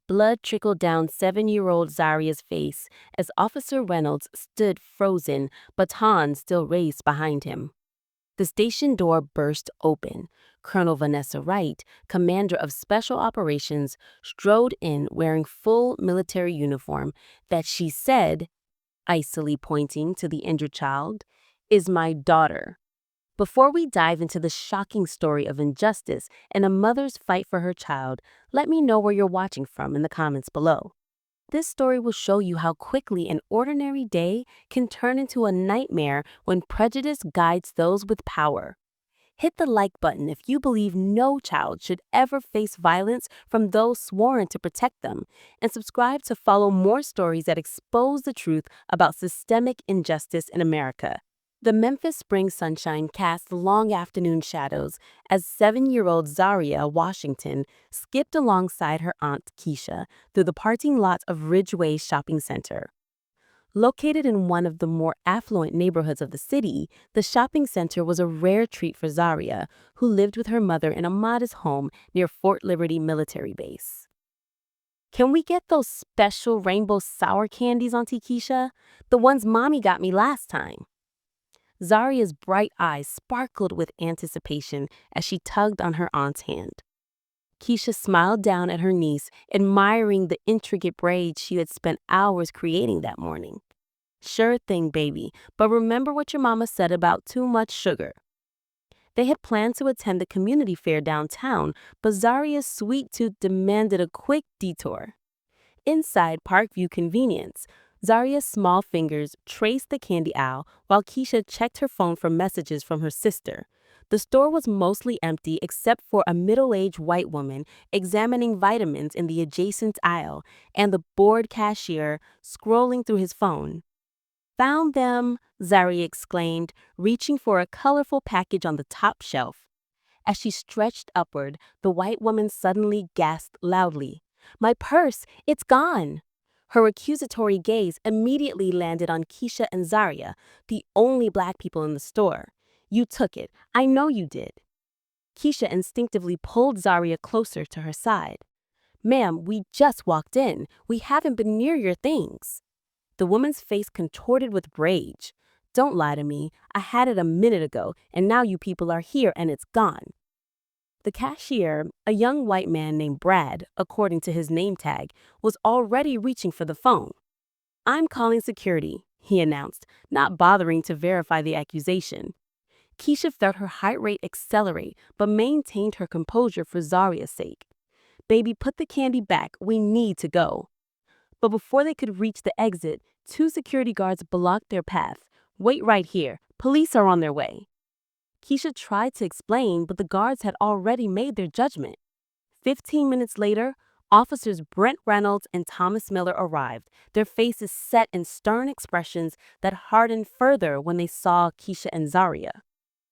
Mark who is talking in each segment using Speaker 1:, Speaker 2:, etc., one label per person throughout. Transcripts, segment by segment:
Speaker 1: Blood trickled down 7-year-old Zaria's face as Officer Reynolds stood frozen, baton still raised behind him. The station door burst open. Colonel Vanessa Wright, commander of special operations, strode in wearing full military uniform that she said, icily pointing to the injured child, is my daughter. Before we dive into the shocking story of injustice and a mother's fight for her child, let me know where you're watching from in the comments below. This story will show you how quickly an ordinary day can turn into a nightmare when prejudice guides those with power. Hit the like button if you believe no child should ever face violence from those sworn to protect them, and subscribe to follow more stories that expose the truth about systemic injustice in America. The Memphis spring sunshine cast long afternoon shadows as 7-year-old Zaria Washington skipped alongside her aunt Keisha through the parking lot of Ridgeway Shopping Center. Located in one of the more affluent neighborhoods of the city, the shopping center was a rare treat for Zaria, who lived with her mother in a modest home near Fort Liberty Military Base. Can we get those special rainbow sour candies, Auntie Keisha? The ones Mommy got me last time. Zaria's bright eyes sparkled with anticipation as she tugged on her aunt's hand. Keisha smiled down at her niece, admiring the intricate braids she had spent hours creating that morning. Sure thing, baby, but remember what your mama said about too much sugar. They had planned to attend the community fair downtown, but Zaria's sweet tooth demanded a quick detour. Inside Parkview Convenience, Zaria's small fingers traced the candy aisle while Keisha checked her phone for messages from her sister. The store was mostly empty except for a middle-aged white woman examining vitamins in the adjacent aisle and the bored cashier scrolling through his phone. Found them, Zaria exclaimed, reaching for a colorful package on the top shelf. As she stretched upward, the white woman suddenly gasped loudly. My purse, it's gone! Her accusatory gaze immediately landed on Keisha and Zaria, the only black people in the store. You took it. I know you did. Keisha instinctively pulled Zaria closer to her side. Ma'am, we just walked in. We haven't been near your things. The woman's face contorted with rage. Don't lie to me. I had it a minute ago, and now you people are here and it's gone. The cashier, a young white man named Brad, according to his name tag, was already reaching for the phone. I'm calling security, he announced, not bothering to verify the accusation. Keisha felt her heart rate accelerate, but maintained her composure for Zaria's sake. Baby, put the candy back. We need to go. But before they could reach the exit, 2 security guards blocked their path. Wait right here. Police are on their way. Keisha tried to explain, but the guards had already made their judgment. 15 minutes later, officers Brent Reynolds and Thomas Miller arrived, their faces set in stern expressions that hardened further when they saw Keisha and Zaria.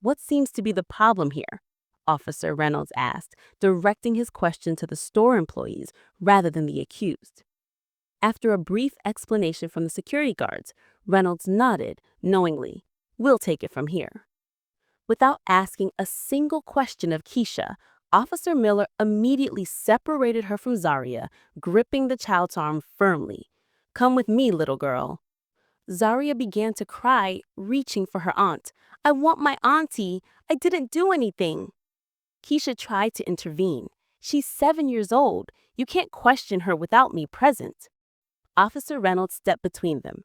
Speaker 1: What seems to be the problem here? Officer Reynolds asked, directing his question to the store employees rather than the accused. After a brief explanation from the security guards, Reynolds nodded knowingly. We'll take it from here. Without asking a single question of Keisha, Officer Miller immediately separated her from Zaria, gripping the child's arm firmly. Come with me, little girl. Zaria began to cry, reaching for her aunt. I want my auntie. I didn't do anything. Keisha tried to intervene. She's 7 years old. You can't question her without me present. Officer Reynolds stepped between them.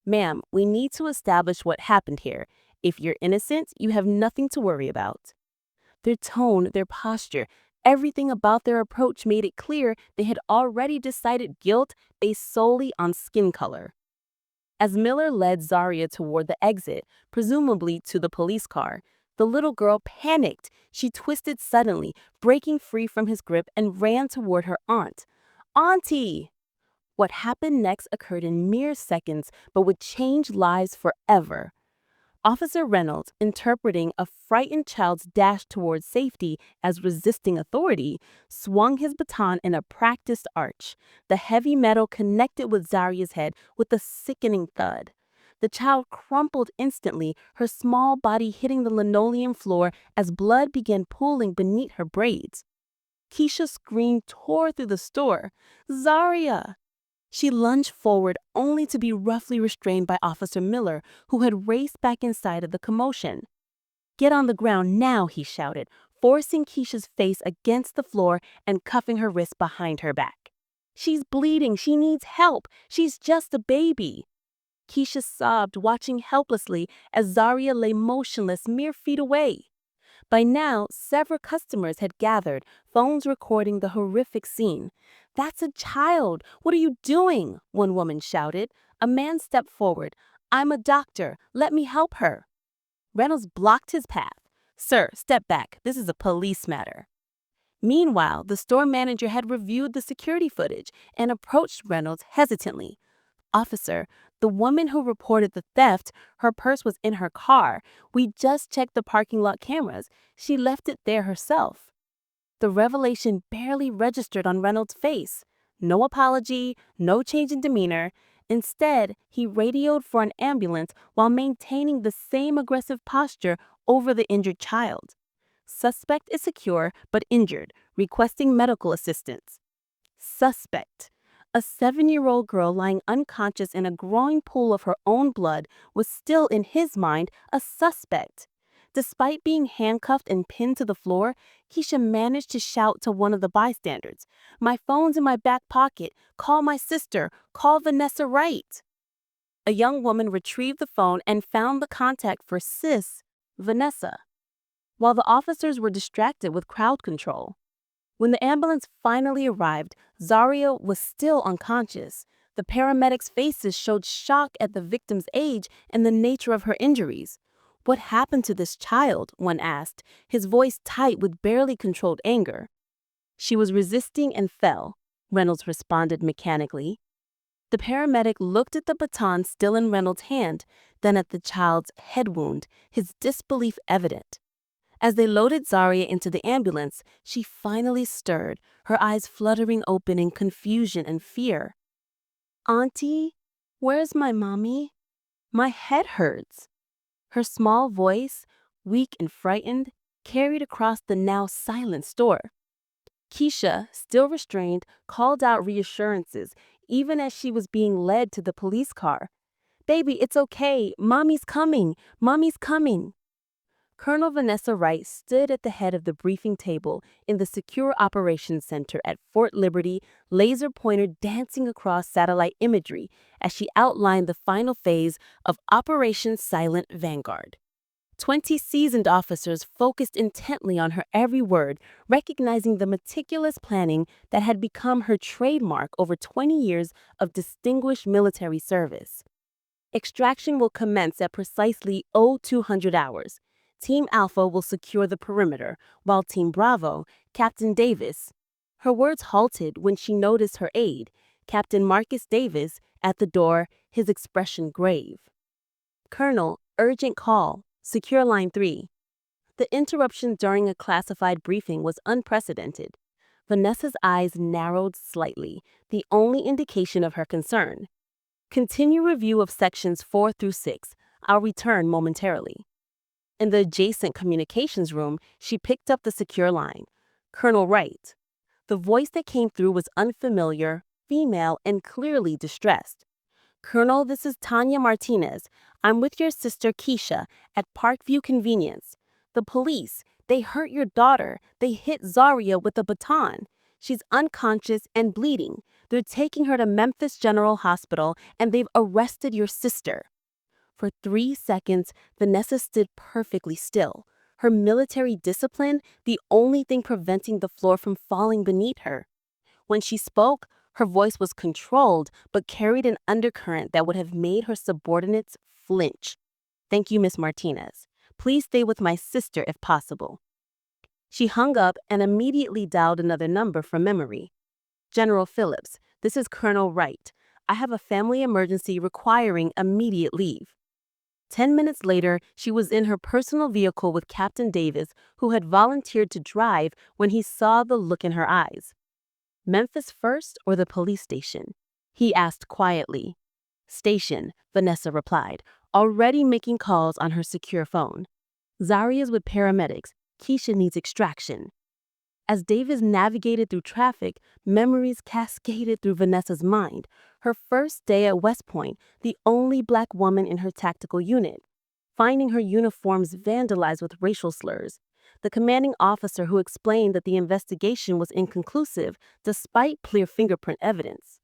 Speaker 1: Ma'am, we need to establish what happened here. If you're innocent, you have nothing to worry about. Their tone, their posture, everything about their approach made it clear they had already decided guilt based solely on skin color. As Miller led Zaria toward the exit, presumably to the police car, the little girl panicked. She twisted suddenly, breaking free from his grip, and ran toward her aunt. Auntie! What happened next occurred in mere seconds, but would change lives forever. Officer Reynolds, interpreting a frightened child's dash towards safety as resisting authority, swung his baton in a practiced arch. The heavy metal connected with Zaria's head with a sickening thud. The child crumpled instantly, her small body hitting the linoleum floor as blood began pooling beneath her braids. Keisha's scream tore through the store. "Zaria!" She lunged forward only to be roughly restrained by Officer Miller, who had raced back inside of the commotion. "Get on the ground now," he shouted, forcing Keisha's face against the floor and cuffing her wrists behind her back. "She's bleeding. She needs help. She's just a baby." Keisha sobbed, watching helplessly as Zaria lay motionless mere feet away. By now, several customers had gathered, phones recording the horrific scene. "That's a child! What are you doing?" one woman shouted. A man stepped forward. "I'm a doctor. Let me help her." Reynolds blocked his path. "Sir, step back. This is a police matter." Meanwhile, the store manager had reviewed the security footage and approached Reynolds hesitantly. "Officer, the woman who reported the theft, her purse was in her car. We just checked the parking lot cameras. She left it there herself." The revelation barely registered on Reynolds' face. No apology, no change in demeanor. Instead, he radioed for an ambulance while maintaining the same aggressive posture over the injured child. "Suspect is secure but injured, requesting medical assistance." Suspect. A 7-year-old girl lying unconscious in a growing pool of her own blood was still, in his mind, a suspect. Despite being handcuffed and pinned to the floor, Keisha managed to shout to one of the bystanders, "My phone's in my back pocket. Call my sister. Call Vanessa Wright." A young woman retrieved the phone and found the contact for Sis, Vanessa, while the officers were distracted with crowd control. When the ambulance finally arrived, Zaria was still unconscious. The paramedics' faces showed shock at the victim's age and the nature of her injuries. "What happened to this child?" one asked, his voice tight with barely controlled anger. "She was resisting and fell," Reynolds responded mechanically. The paramedic looked at the baton still in Reynolds' hand, then at the child's head wound, his disbelief evident. As they loaded Zaria into the ambulance, she finally stirred, her eyes fluttering open in confusion and fear. "Auntie, where's my mommy? My head hurts." Her small voice, weak and frightened, carried across the now silent store. Keisha, still restrained, called out reassurances, even as she was being led to the police car. "Baby, it's okay. Mommy's coming. Mommy's coming." Colonel Vanessa Wright stood at the head of the briefing table in the Secure Operations Center at Fort Liberty, laser pointer dancing across satellite imagery as she outlined the final phase of Operation Silent Vanguard. 20 seasoned officers focused intently on her every word, recognizing the meticulous planning that had become her trademark over 20 years of distinguished military service. Extraction will commence at precisely 0200 hours. Team Alpha will secure the perimeter, while Team Bravo, Captain Davis. Her words halted when she noticed her aide, Captain Marcus Davis, at the door, his expression grave. "Colonel, urgent call. Secure line 3. The interruption during a classified briefing was unprecedented. Vanessa's eyes narrowed slightly, the only indication of her concern. "Continue review of sections 4 through 6. I'll return momentarily." In the adjacent communications room, she picked up the secure line. "Colonel Wright." The voice that came through was unfamiliar, female, and clearly distressed. "Colonel, this is Tanya Martinez. I'm with your sister Keisha at Parkview Convenience. The police, they hurt your daughter. They hit Zaria with a baton. She's unconscious and bleeding. They're taking her to Memphis General Hospital, and they've arrested your sister." For 3 seconds, Vanessa stood perfectly still, her military discipline the only thing preventing the floor from falling beneath her. When she spoke, her voice was controlled but carried an undercurrent that would have made her subordinates flinch. "Thank you, Miss Martinez. Please stay with my sister if possible." She hung up and immediately dialed another number from memory. "General Phillips, this is Colonel Wright. I have a family emergency requiring immediate leave." 10 minutes later, she was in her personal vehicle with Captain Davis, who had volunteered to drive when he saw the look in her eyes. "Memphis first or the police station?" he asked quietly. "Station," Vanessa replied, already making calls on her secure phone. "Zaria's with paramedics. Keisha needs extraction." As Davis navigated through traffic, memories cascaded through Vanessa's mind. Her first day at West Point, the only black woman in her tactical unit. Finding her uniforms vandalized with racial slurs. The commanding officer who explained that the investigation was inconclusive despite clear fingerprint evidence.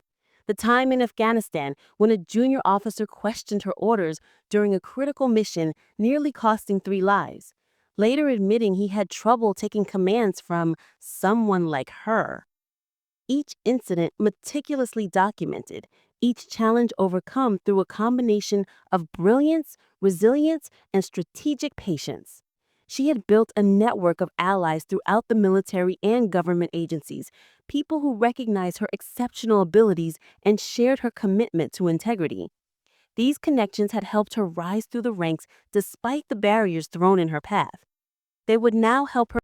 Speaker 1: The time in Afghanistan when a junior officer questioned her orders during a critical mission, nearly costing 3 lives, later admitting he had trouble taking commands from someone like her. Each incident meticulously documented, each challenge overcome through a combination of brilliance, resilience, and strategic patience. She had built a network of allies throughout the military and government agencies, people who recognized her exceptional abilities and shared her commitment to integrity. These connections had helped her rise through the ranks despite the barriers thrown in her path. They would now help her